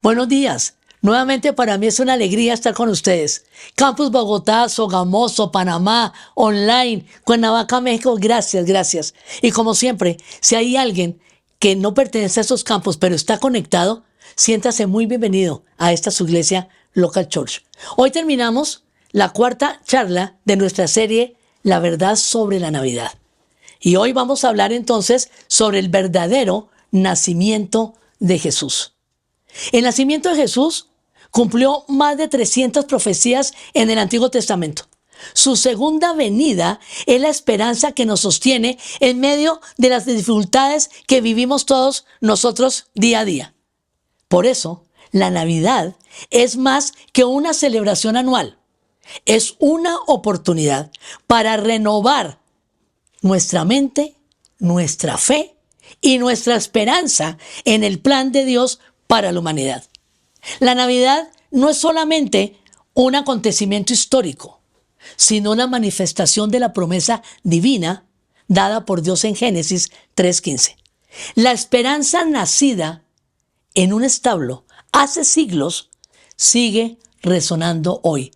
Buenos días. Nuevamente para mí es una alegría estar con ustedes. Campus Bogotá, Sogamoso, Panamá, online, Cuernavaca, México, gracias. Y como siempre, si hay alguien que no pertenece a esos campos pero está conectado, siéntase muy bienvenido a esta su iglesia Local Church. Hoy terminamos la cuarta charla de nuestra serie La verdad sobre la Navidad. Y hoy vamos a hablar entonces sobre el verdadero nacimiento de Jesús. El nacimiento de Jesús cumplió más de 300 profecías en el Antiguo Testamento. Su segunda venida es la esperanza que nos sostiene en medio de las dificultades que vivimos todos nosotros día a día. Por eso, la Navidad es más que una celebración anual. Es una oportunidad para renovar nuestra mente, nuestra fe y nuestra esperanza en el plan de Dios para la humanidad. La Navidad no es solamente un acontecimiento histórico, sino una manifestación de la promesa divina dada por Dios en Génesis 3:15. La esperanza nacida en un establo hace siglos sigue resonando hoy.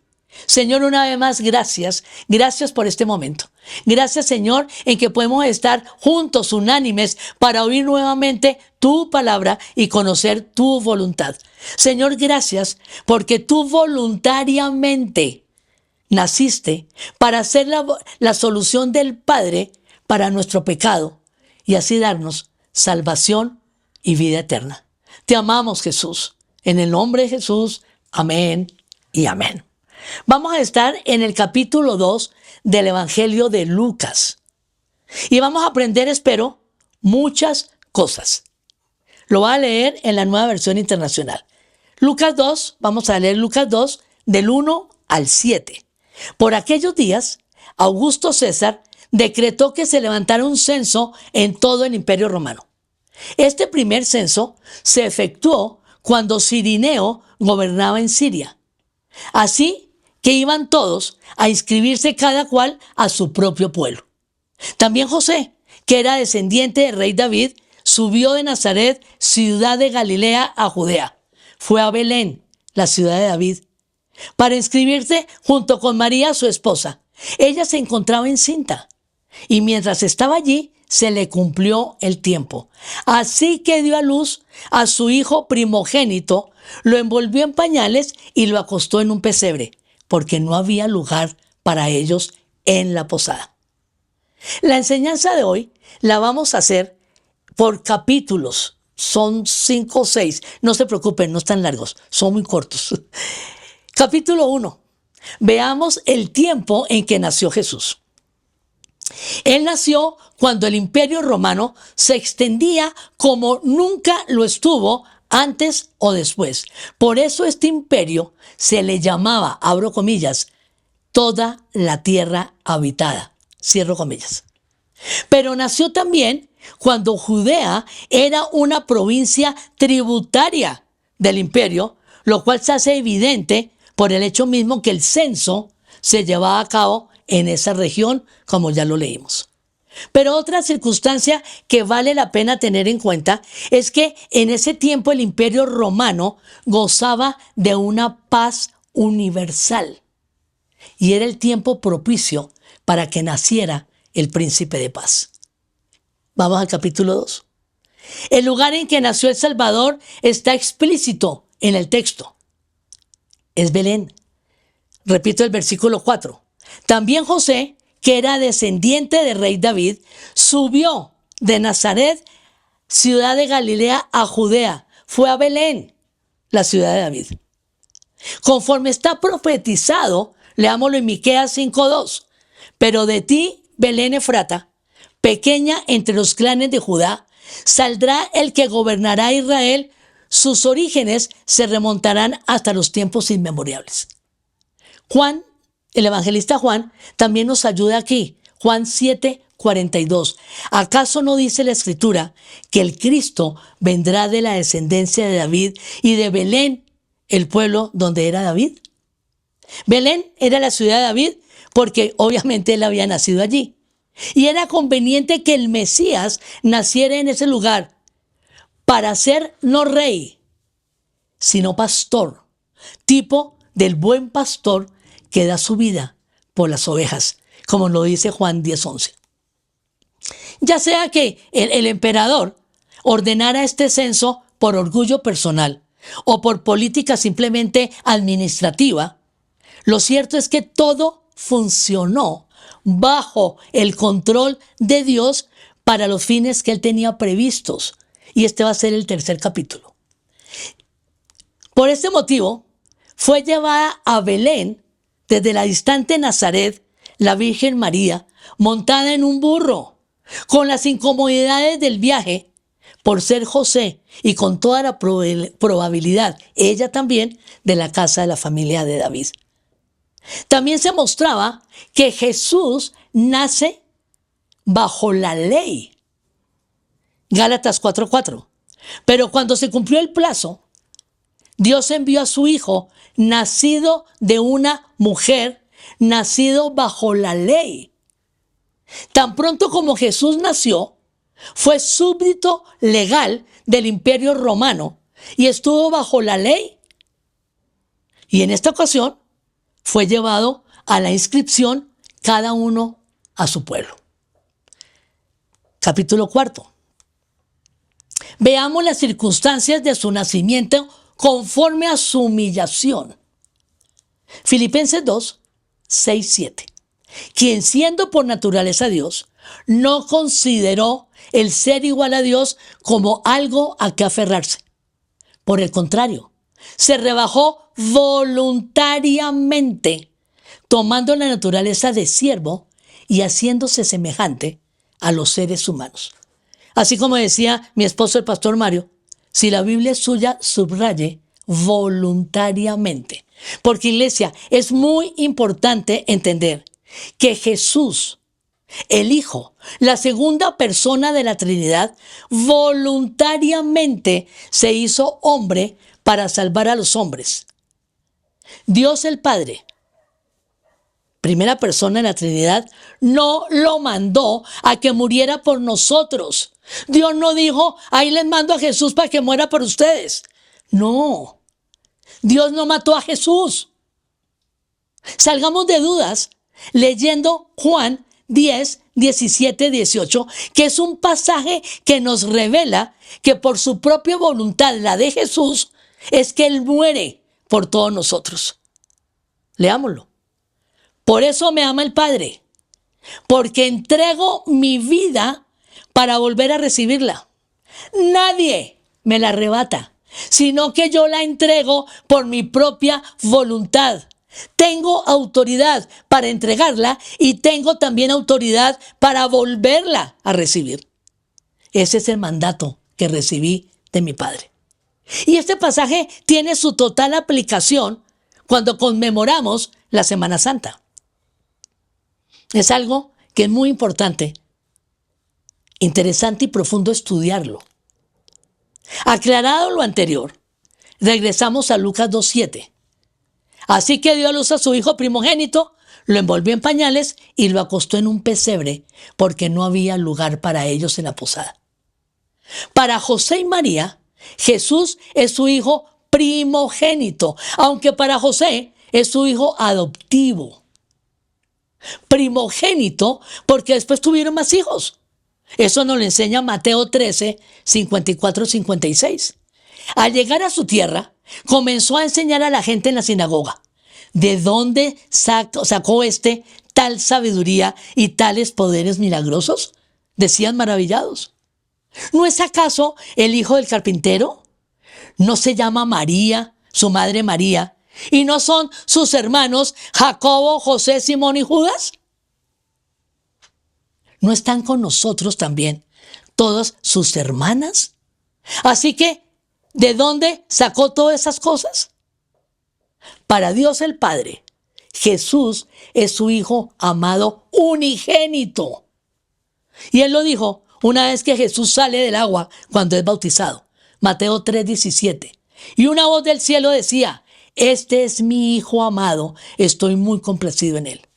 Señor, una vez más, gracias por este momento. Gracias, Señor, en que podemos estar juntos, unánimes, para oír nuevamente tu palabra y conocer tu voluntad. Señor, gracias porque tú voluntariamente naciste para ser la solución del Padre para nuestro pecado y así darnos salvación y vida eterna. Te amamos, Jesús. En el nombre de Jesús, amén y amén. Vamos a estar en el capítulo 2 del Evangelio de Lucas. Y vamos a aprender, espero, muchas cosas. Lo voy a leer en la Nueva Versión Internacional. Lucas 2, vamos a leer Lucas 2, del 1 al 7. Por aquellos días, Augusto César decretó que se levantara un censo en todo el Imperio Romano. Este primer censo se efectuó cuando Cirineo gobernaba en Siria. Así que iban todos a inscribirse cada cual a su propio pueblo. También José, que era descendiente del rey David, subió de Nazaret, ciudad de Galilea, a Judea. Fue a Belén, la ciudad de David, para inscribirse junto con María, su esposa. Ella se encontraba encinta y mientras estaba allí se le cumplió el tiempo. Así que dio a luz a su hijo primogénito, lo envolvió en pañales y lo acostó en un pesebre, porque no había lugar para ellos en la posada. La enseñanza de hoy la vamos a hacer por capítulos. Son 5 o 6. No se preocupen, no están largos, son muy cortos. Capítulo 1. Veamos el tiempo en que nació Jesús. Él nació cuando el Imperio Romano se extendía como nunca lo estuvo antes o después. Por eso este imperio se le llamaba, abro comillas, toda la tierra habitada, cierro comillas. Pero nació también cuando Judea era una provincia tributaria del imperio, lo cual se hace evidente por el hecho mismo que el censo se llevaba a cabo en esa región, como ya lo leímos. Pero otra circunstancia que vale la pena tener en cuenta es que en ese tiempo el Imperio Romano gozaba de una paz universal y era el tiempo propicio para que naciera el príncipe de paz. Vamos al capítulo 2. El lugar en que nació el Salvador está explícito en el texto. Es Belén. Repito el versículo 4. También José, que era descendiente del rey David, subió de Nazaret, ciudad de Galilea, a Judea. Fue a Belén, la ciudad de David. Conforme está profetizado, leámoslo en Miqueas 5:2. Pero de ti, Belén Efrata, pequeña entre los clanes de Judá, saldrá el que gobernará a Israel. Sus orígenes se remontarán hasta los tiempos inmemorables. Juan, el evangelista Juan, también nos ayuda aquí. Juan 7:42. ¿Acaso no dice la Escritura que el Cristo vendrá de la descendencia de David y de Belén, el pueblo donde era David? Belén era la ciudad de David porque obviamente él había nacido allí. Y era conveniente que el Mesías naciera en ese lugar para ser no rey, sino pastor, tipo del buen pastor que da su vida por las ovejas, como lo dice Juan 10:11. Ya sea que el emperador ordenara este censo por orgullo personal o por política simplemente administrativa, lo cierto es que todo funcionó bajo el control de Dios para los fines que él tenía previstos. Y este va a ser el tercer capítulo. Por este motivo, fue llevada a Belén desde la distante Nazaret la Virgen María, montada en un burro, con las incomodidades del viaje, por ser José y con toda la probabilidad, ella también, de la casa de la familia de David. También se mostraba que Jesús nace bajo la ley. Gálatas 4:4. Pero cuando se cumplió el plazo, Dios envió a su Hijo, nacido de una mujer, nacido bajo la ley. Tan pronto como Jesús nació, fue súbdito legal del Imperio Romano y estuvo bajo la ley. Y en esta ocasión fue llevado a la inscripción, cada uno a su pueblo. Capítulo 4. Veamos las circunstancias de su nacimiento conforme a su humillación. Filipenses 2, 6, 7. Quien siendo por naturaleza Dios, no consideró el ser igual a Dios como algo a que aferrarse. Por el contrario, se rebajó voluntariamente, tomando la naturaleza de siervo y haciéndose semejante a los seres humanos. Así como decía mi esposo el pastor Mario, si la Biblia es suya, subraye voluntariamente. Porque, iglesia, es muy importante entender que Jesús, el Hijo, la segunda persona de la Trinidad, voluntariamente se hizo hombre para salvar a los hombres. Dios el Padre, primera persona de la Trinidad, no lo mandó a que muriera por nosotros. Dios no dijo, ahí les mando a Jesús para que muera por ustedes. No, Dios no mató a Jesús. Salgamos de dudas leyendo Juan 10, 17, 18, que es un pasaje que nos revela que por su propia voluntad, la de Jesús, es que Él muere por todos nosotros. Leámoslo. Por eso me ama el Padre, porque entrego mi vida para volver a recibirla. Nadie me la arrebata, sino que yo la entrego por mi propia voluntad. Tengo autoridad para entregarla y tengo también autoridad para volverla a recibir. Ese es el mandato que recibí de mi Padre. Y este pasaje tiene su total aplicación cuando conmemoramos la Semana Santa. Es algo que es muy importante, interesante y profundo estudiarlo. Aclarado lo anterior, regresamos a Lucas 2:7. Así que dio a luz a su hijo primogénito, lo envolvió en pañales y lo acostó en un pesebre, porque no había lugar para ellos en la posada. Para José y María, Jesús es su hijo primogénito, aunque para José es su hijo adoptivo. Primogénito porque después tuvieron más hijos. Eso nos lo enseña Mateo 13, 54, 56. Al llegar a su tierra, comenzó a enseñar a la gente en la sinagoga. ¿De dónde sacó tal sabiduría y tales poderes milagrosos? Decían maravillados. ¿No es acaso el hijo del carpintero? ¿No se llama María, su madre María? ¿Y no son sus hermanos Jacobo, José, Simón y Judas? ¿No están con nosotros también todas sus hermanas? Así que, ¿de dónde sacó todas esas cosas? Para Dios el Padre, Jesús es su Hijo amado unigénito. Y Él lo dijo una vez que Jesús sale del agua cuando es bautizado. Mateo 3:17. Y una voz del cielo decía, este es mi Hijo amado, estoy muy complacido en Él.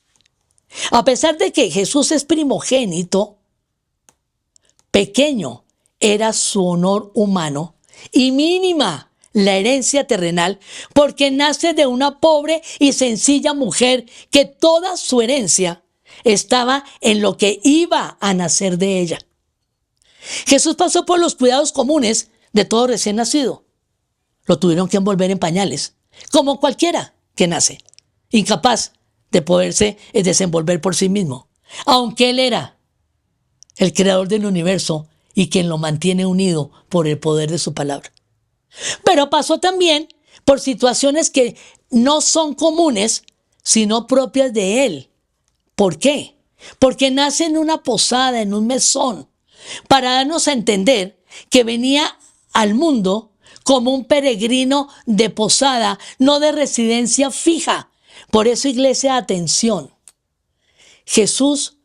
A pesar de que Jesús es primogénito, pequeño era su honor humano y mínima la herencia terrenal, porque nace de una pobre y sencilla mujer que toda su herencia estaba en lo que iba a nacer de ella. Jesús pasó por los cuidados comunes de todo recién nacido. Lo tuvieron que envolver en pañales, como cualquiera que nace, incapaz de poderse desenvolver por sí mismo, aunque Él era el creador del universo y quien lo mantiene unido por el poder de su palabra. Pero pasó también por situaciones que no son comunes, sino propias de Él. ¿Por qué? Porque nace en una posada, en un mesón, para darnos a entender que venía al mundo como un peregrino de posada, no de residencia fija. Por eso, iglesia, atención. Jesús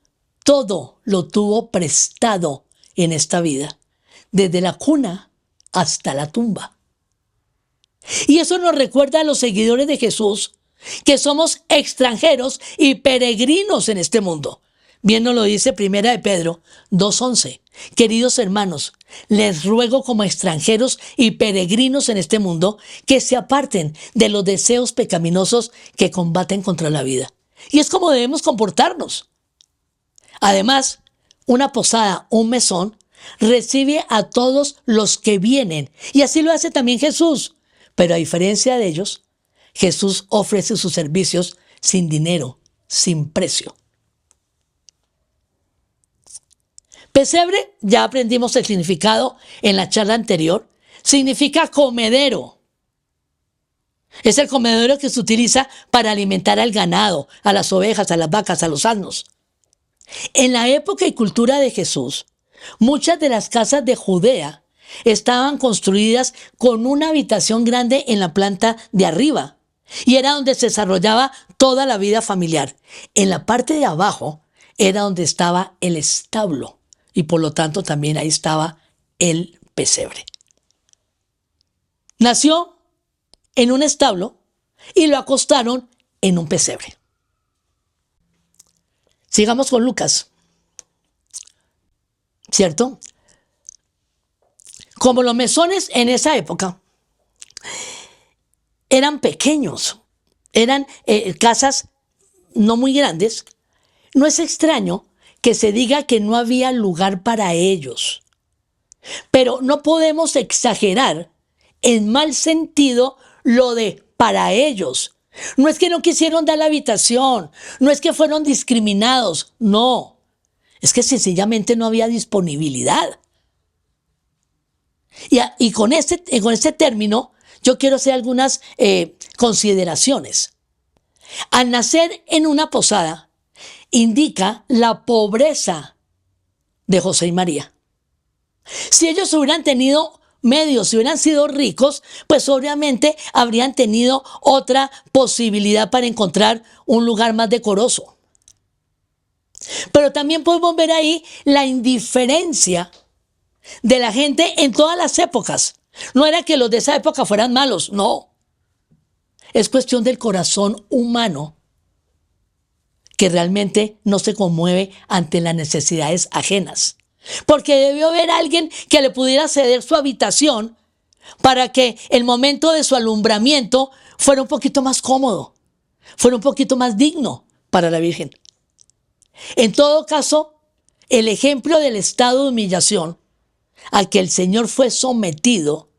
todo lo tuvo prestado en esta vida, desde la cuna hasta la tumba. Y eso nos recuerda a los seguidores de Jesús que somos extranjeros y peregrinos en este mundo. Bien nos lo dice Primera de Pedro 2:11. Queridos hermanos, les ruego como extranjeros y peregrinos en este mundo que se aparten de los deseos pecaminosos que combaten contra la vida. Y es como debemos comportarnos. Además, una posada, un mesón, recibe a todos los que vienen. Y así lo hace también Jesús. Pero a diferencia de ellos, Jesús ofrece sus servicios sin dinero, sin precio. Pesebre, ya aprendimos el significado en la charla anterior, significa comedero. Es el comedero que se utiliza para alimentar al ganado, a las ovejas, a las vacas, a los asnos. En la época y cultura de Jesús, muchas de las casas de Judea estaban construidas con una habitación grande en la planta de arriba y era donde se desarrollaba toda la vida familiar. En la parte de abajo era donde estaba el establo y por lo tanto también ahí estaba el pesebre. Nació en un establo y lo acostaron en un pesebre. Sigamos con Lucas, ¿cierto? Como los mesones en esa época eran pequeños, eran casas no muy grandes, no es extraño que se diga que no había lugar para ellos. Pero no podemos exagerar en mal sentido lo de para ellos. No es que no quisieron dar la habitación, no es que fueron discriminados, no. Es que sencillamente no había disponibilidad. Y con este término yo quiero hacer algunas consideraciones. Al nacer en una posada indica la pobreza de José y María. Si ellos hubieran tenido medios, si hubieran sido ricos, pues obviamente habrían tenido otra posibilidad para encontrar un lugar más decoroso. Pero también podemos ver ahí la indiferencia de la gente en todas las épocas. No era que los de esa época fueran malos, no. Es cuestión del corazón humano que realmente no se conmueve ante las necesidades ajenas. Porque debió haber alguien que le pudiera ceder su habitación para que el momento de su alumbramiento fuera un poquito más cómodo, fuera un poquito más digno para la Virgen. En todo caso, el ejemplo del estado de humillación al que el Señor fue sometido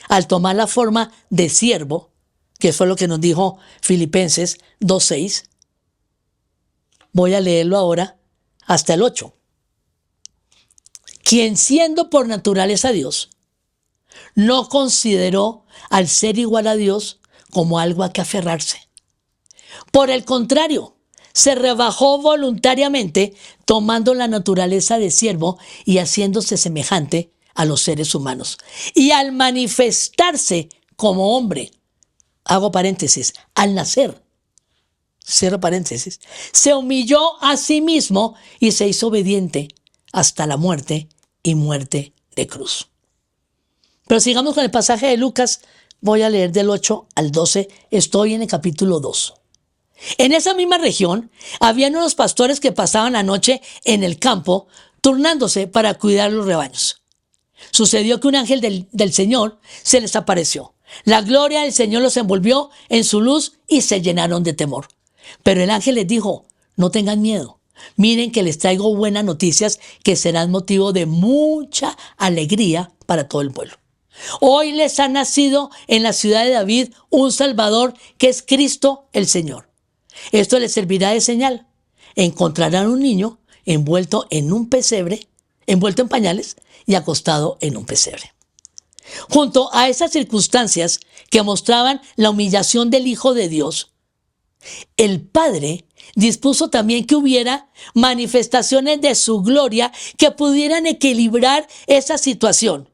al tomar la forma de siervo, que fue lo que nos dijo Filipenses 2:6. Voy a leerlo ahora hasta el 8. Quien siendo por naturaleza Dios, no consideró al ser igual a Dios como algo a que aferrarse. Por el contrario, se rebajó voluntariamente tomando la naturaleza de siervo y haciéndose semejante a los seres humanos. Y al manifestarse como hombre, hago paréntesis, al nacer, cierro paréntesis, se humilló a sí mismo y se hizo obediente hasta la muerte y muerte de cruz. Pero sigamos con el pasaje de Lucas. Voy a leer del 8 al 12. Estoy en el capítulo 2. En esa misma región, habían unos pastores que pasaban la noche en el campo, turnándose para cuidar los rebaños. Sucedió que un ángel del Señor se les apareció. La gloria del Señor los envolvió en su luz y se llenaron de temor. Pero el ángel les dijo, no tengan miedo. Miren que les traigo buenas noticias que serán motivo de mucha alegría para todo el pueblo. Hoy les ha nacido en la ciudad de David un Salvador que es Cristo el Señor. Esto les servirá de señal. Encontrarán un niño envuelto en un pesebre, envuelto en pañales y acostado en un pesebre. Junto a esas circunstancias que mostraban la humillación del Hijo de Dios, el Padre dispuso también que hubiera manifestaciones de su gloria que pudieran equilibrar esa situación.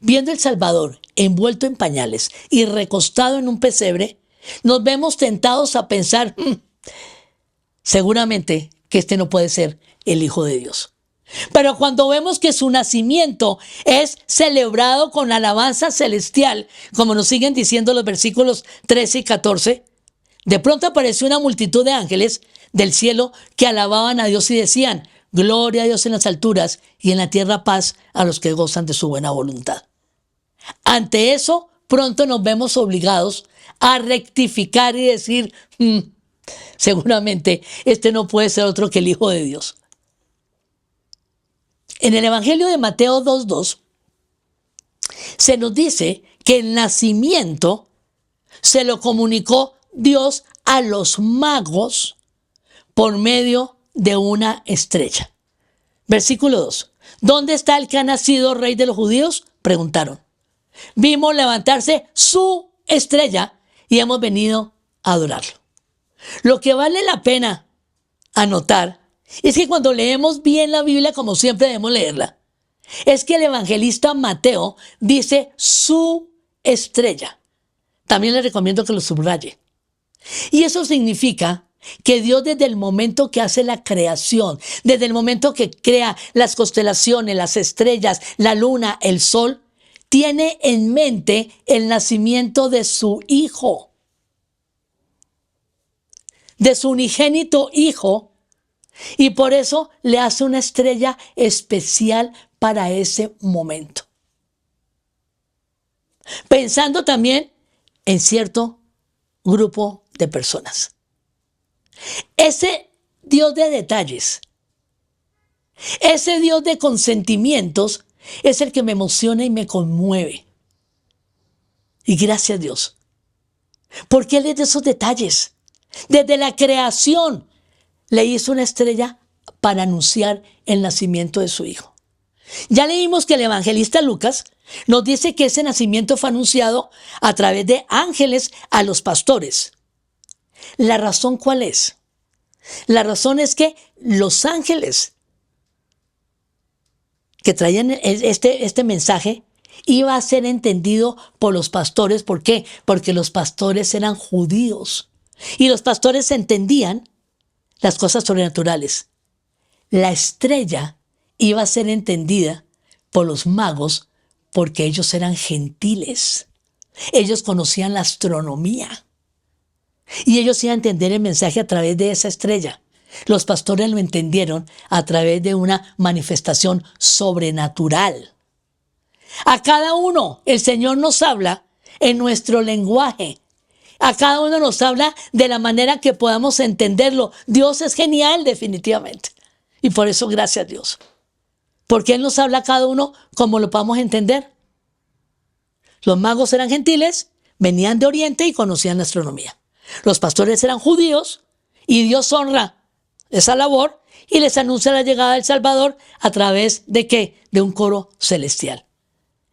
Viendo el Salvador envuelto en pañales y recostado en un pesebre, nos vemos tentados a pensar, seguramente que este no puede ser el Hijo de Dios. Pero cuando vemos que su nacimiento es celebrado con alabanza celestial, como nos siguen diciendo los versículos 13 y 14, de pronto apareció una multitud de ángeles del cielo que alababan a Dios y decían, gloria a Dios en las alturas y en la tierra paz a los que gozan de su buena voluntad. Ante eso, pronto nos vemos obligados a rectificar y decir, seguramente este no puede ser otro que el Hijo de Dios. En el Evangelio de Mateo 2:2 se nos dice que el nacimiento se lo comunicó Dios a los magos por medio de una estrella. Versículo 2. ¿Dónde está el que ha nacido rey de los judíos? Preguntaron. Vimos levantarse su estrella y hemos venido a adorarlo. Lo que vale la pena anotar es que cuando leemos bien la Biblia, como siempre debemos leerla, es que el evangelista Mateo dice su estrella. También le recomiendo que lo subraye. Y eso significa que Dios desde el momento que hace la creación, desde el momento que crea las constelaciones, las estrellas, la luna, el sol, tiene en mente el nacimiento de su Hijo, de su unigénito Hijo, y por eso le hace una estrella especial para ese momento. Pensando también en cierto grupo de personas. Ese Dios de detalles, ese Dios de consentimientos, es el que me emociona y me conmueve. Y gracias a Dios, porque Él es de esos detalles. Desde la creación le hizo una estrella para anunciar el nacimiento de su Hijo. Ya leímos que el evangelista Lucas nos dice que ese nacimiento fue anunciado a través de ángeles a los pastores. ¿La razón cuál es? La razón es que los ángeles que traían este mensaje iba a ser entendido por los pastores. ¿Por qué? Porque los pastores eran judíos y los pastores entendían las cosas sobrenaturales. La estrella iba a ser entendida por los magos porque ellos eran gentiles. Ellos conocían la astronomía y ellos iban a entender el mensaje a través de esa estrella. Los pastores lo entendieron a través de una manifestación sobrenatural. A cada uno el Señor nos habla en nuestro lenguaje. A cada uno nos habla de la manera que podamos entenderlo. Dios es genial, definitivamente. Y por eso, gracias a Dios. Porque Él nos habla a cada uno como lo podamos entender. Los magos eran gentiles, venían de Oriente y conocían la astronomía. Los pastores eran judíos y Dios honra esa labor y les anuncia la llegada del Salvador a través de ¿qué? De un coro celestial.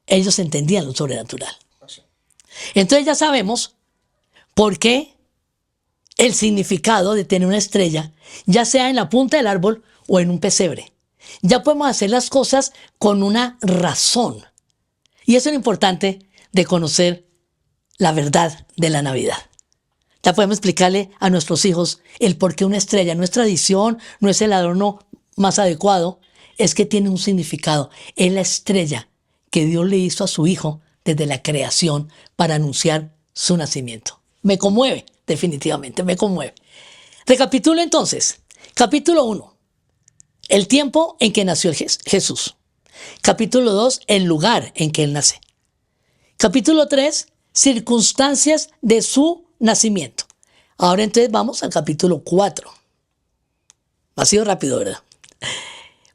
Ellos entendían lo sobrenatural. Entonces ya sabemos por qué el significado de tener una estrella, ya sea en la punta del árbol o en un pesebre. Ya podemos hacer las cosas con una razón. Y eso es lo importante de conocer la verdad de la Navidad. Ya podemos explicarle a nuestros hijos el por qué una estrella no es tradición, no es el adorno más adecuado, es que tiene un significado. Es la estrella que Dios le hizo a su Hijo desde la creación para anunciar su nacimiento. Me conmueve, definitivamente, me conmueve. Recapitulo entonces. Capítulo 1. El tiempo en que nació Jesús. Capítulo 2. El lugar en que Él nace. Capítulo 3, circunstancias de su nacimiento. Ahora entonces vamos al capítulo 4. Ha sido rápido, ¿verdad?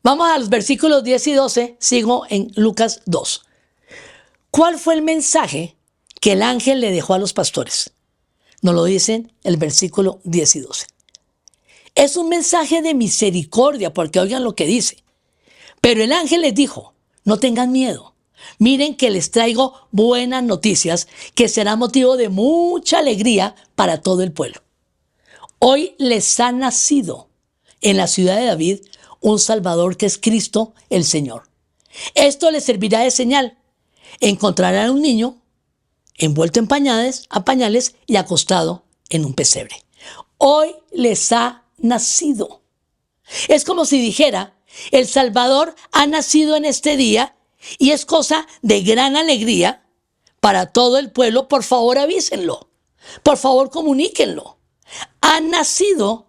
Vamos a los versículos 10 y 12, sigo en Lucas 2. ¿Cuál fue el mensaje que el ángel le dejó a los pastores? Nos lo dicen el versículo 10 y 12. Es un mensaje de misericordia, porque oigan lo que dice. Pero el ángel les dijo, no tengan miedo. Miren que les traigo buenas noticias que será motivo de mucha alegría para todo el pueblo. Hoy les ha nacido en la ciudad de David un Salvador que es Cristo el Señor. Esto les servirá de señal. Encontrarán a un niño envuelto en pañales y acostado en un pesebre. Hoy les ha nacido. Es como si dijera, el Salvador ha nacido en este día y es cosa de gran alegría para todo el pueblo. Por favor, avísenlo. Por favor, comuníquenlo. Ha nacido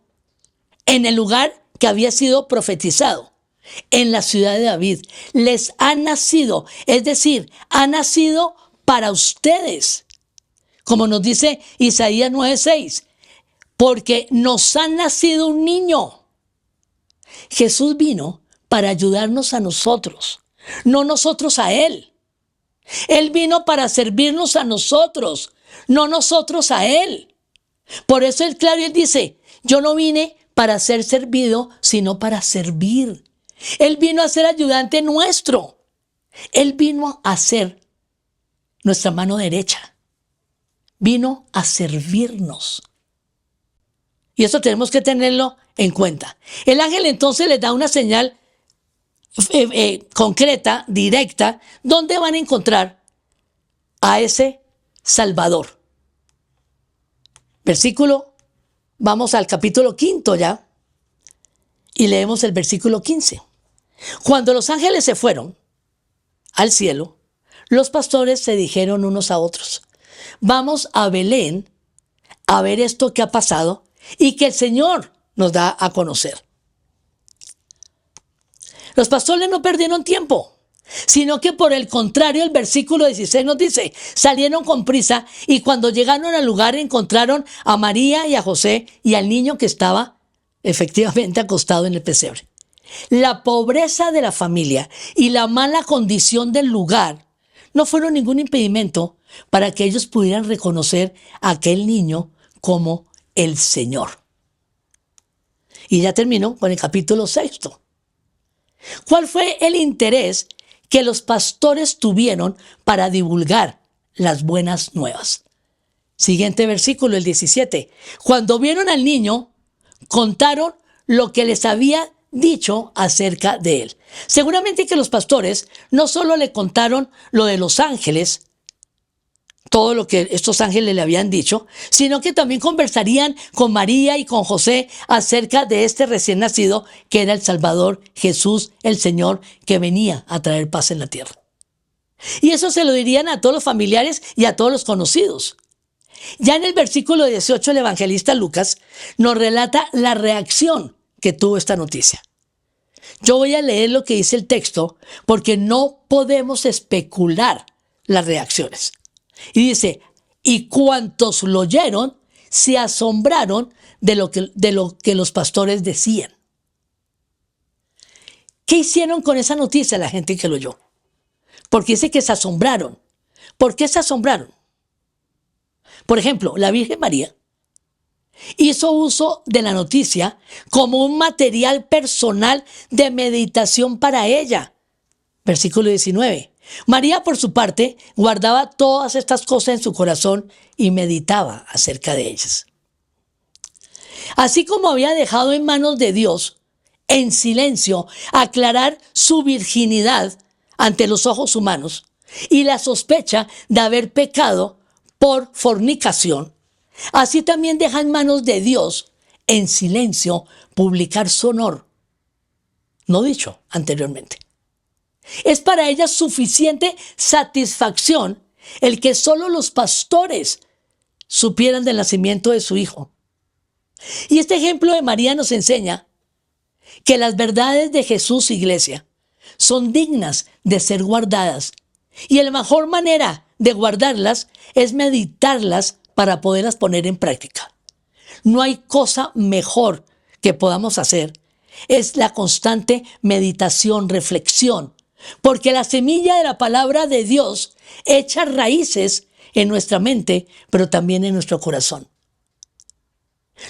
en el lugar que había sido profetizado, en la ciudad de David. Les ha nacido, es decir, ha nacido para ustedes. Como nos dice Isaías 9:6, porque nos ha nacido un niño. Jesús vino para ayudarnos a nosotros, no nosotros a Él. Él vino para servirnos a nosotros, no nosotros a Él. Por eso Él, claro, Él dice, yo no vine para ser servido, sino para servir. Él vino a ser ayudante nuestro. Él vino a ser nuestra mano derecha. Vino a servirnos. Y eso tenemos que tenerlo en cuenta. El ángel entonces les da una señal concreta, directa, donde van a encontrar a ese Salvador. Vamos al capítulo 5 ya, y leemos el versículo 15. Cuando los ángeles se fueron al cielo, los pastores se dijeron unos a otros, vamos a Belén a ver esto que ha pasado y que el Señor nos da a conocer. Los pastores no perdieron tiempo, sino que por el contrario, el versículo 16 nos dice, salieron con prisa y cuando llegaron al lugar encontraron a María y a José y al niño que estaba efectivamente acostado en el pesebre. La pobreza de la familia y la mala condición del lugar no fueron ningún impedimento para que ellos pudieran reconocer a aquel niño como el Señor. Y ya termino con el capítulo 6. ¿Cuál fue el interés que los pastores tuvieron para divulgar las buenas nuevas? Siguiente versículo, el 17. Cuando vieron al niño, contaron lo que les había dicho acerca de él. Seguramente que los pastores no solo le contaron lo de los ángeles, todo lo que estos ángeles le habían dicho, sino que también conversarían con María y con José acerca de este recién nacido que era el Salvador, Jesús, el Señor, que venía a traer paz en la tierra. Y eso se lo dirían a todos los familiares y a todos los conocidos. Ya en el versículo 18 el evangelista Lucas nos relata la reacción que tuvo esta noticia. Yo voy a leer lo que dice el texto porque no podemos especular las reacciones. Y dice, y cuantos lo oyeron se asombraron de lo que los pastores decían. ¿Qué hicieron con esa noticia la gente que lo oyó? Porque dice que se asombraron. ¿Por qué se asombraron? Por ejemplo, la Virgen María hizo uso de la noticia como un material personal de meditación para ella. Versículo 19. María, por su parte, guardaba todas estas cosas en su corazón y meditaba acerca de ellas. Así como había dejado en manos de Dios, en silencio, aclarar su virginidad ante los ojos humanos y la sospecha de haber pecado por fornicación, así también deja en manos de Dios, en silencio, publicar su honor, no dicho anteriormente. Es para ella suficiente satisfacción el que solo los pastores supieran del nacimiento de su hijo. Y este ejemplo de María nos enseña que las verdades de Jesús, iglesia, son dignas de ser guardadas. Y la mejor manera de guardarlas es meditarlas para poderlas poner en práctica. No hay cosa mejor que podamos hacer. Es la constante meditación, reflexión, porque la semilla de la palabra de Dios echa raíces en nuestra mente, pero también en nuestro corazón.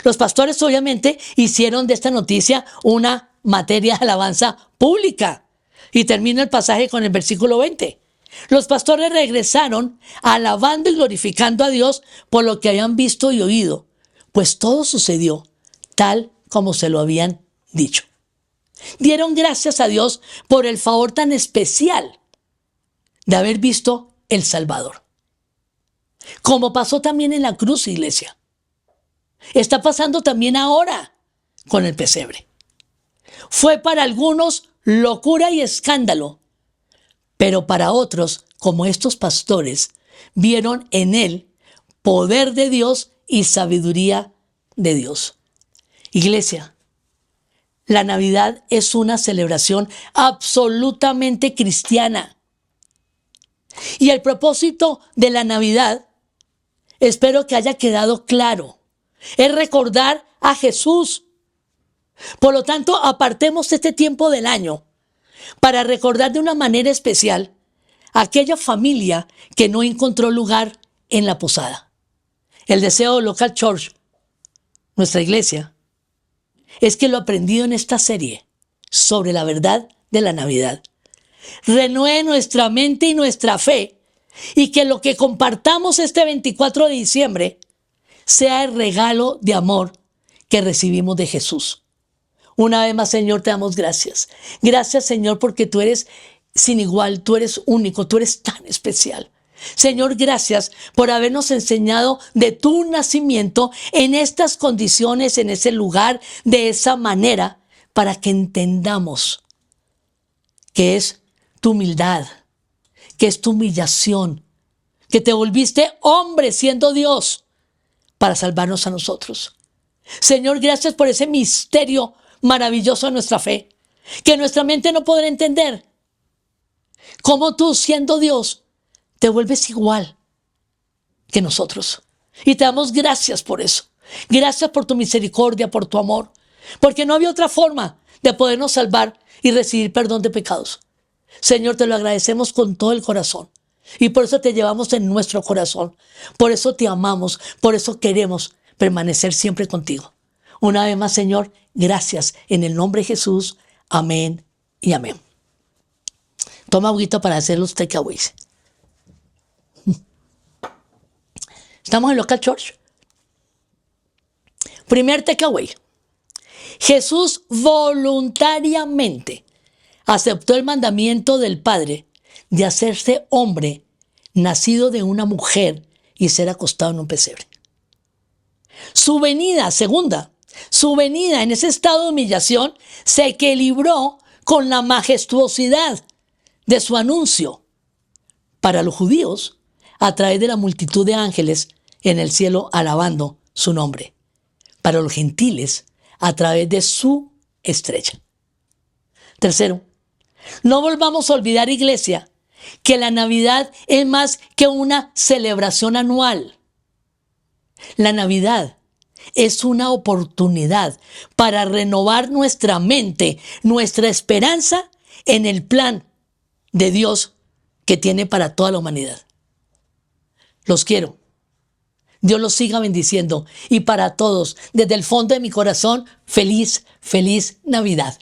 Los pastores obviamente hicieron de esta noticia una materia de alabanza pública. Y termina el pasaje con el versículo 20. Los pastores regresaron alabando y glorificando a Dios por lo que habían visto y oído, pues todo sucedió tal como se lo habían dicho. Dieron gracias a Dios por el favor tan especial de haber visto el Salvador. Como pasó también en la cruz, iglesia. Está pasando también ahora con el pesebre. Fue para algunos locura y escándalo, pero para otros, como estos pastores, vieron en él poder de Dios y sabiduría de Dios. Iglesia, la Navidad es una celebración absolutamente cristiana. Y el propósito de la Navidad, espero que haya quedado claro, es recordar a Jesús. Por lo tanto, apartemos este tiempo del año para recordar de una manera especial a aquella familia que no encontró lugar en la posada. El deseo de Local Church, nuestra iglesia, es que lo aprendido en esta serie sobre la verdad de la Navidad renueve nuestra mente y nuestra fe, y que lo que compartamos este 24 de diciembre sea el regalo de amor que recibimos de Jesús. Una vez más, Señor, te damos gracias. Gracias, Señor, porque tú eres sin igual, tú eres único, tú eres tan especial. Señor, gracias por habernos enseñado de tu nacimiento en estas condiciones, en ese lugar, de esa manera, para que entendamos que es tu humildad, que es tu humillación, que te volviste hombre siendo Dios para salvarnos a nosotros. Señor, gracias por ese misterio maravilloso de nuestra fe, que nuestra mente no podrá entender. Cómo tú, siendo Dios, te vuelves igual que nosotros. Y te damos gracias por eso. Gracias por tu misericordia, por tu amor, porque no había otra forma de podernos salvar y recibir perdón de pecados. Señor, te lo agradecemos con todo el corazón. Y por eso te llevamos en nuestro corazón. Por eso te amamos. Por eso queremos permanecer siempre contigo. Una vez más, Señor, gracias. En el nombre de Jesús. Amén y amén. Toma agüita para hacer los takeaways. Estamos en Local Church. Primer takeaway. Jesús voluntariamente aceptó el mandamiento del Padre de hacerse hombre, nacido de una mujer y ser acostado en un pesebre. Su venida, segunda, su venida en ese estado de humillación se equilibró con la majestuosidad de su anuncio para los judíos a través de la multitud de ángeles en el cielo alabando su nombre. Para los gentiles a través de su estrella. Tercero, no volvamos a olvidar, iglesia, que la Navidad es más que una celebración anual. La Navidad es una oportunidad para renovar nuestra mente, nuestra esperanza en el plan de Dios que tiene para toda la humanidad. Los quiero. Dios los siga bendiciendo. Y para todos, desde el fondo de mi corazón, feliz, feliz Navidad.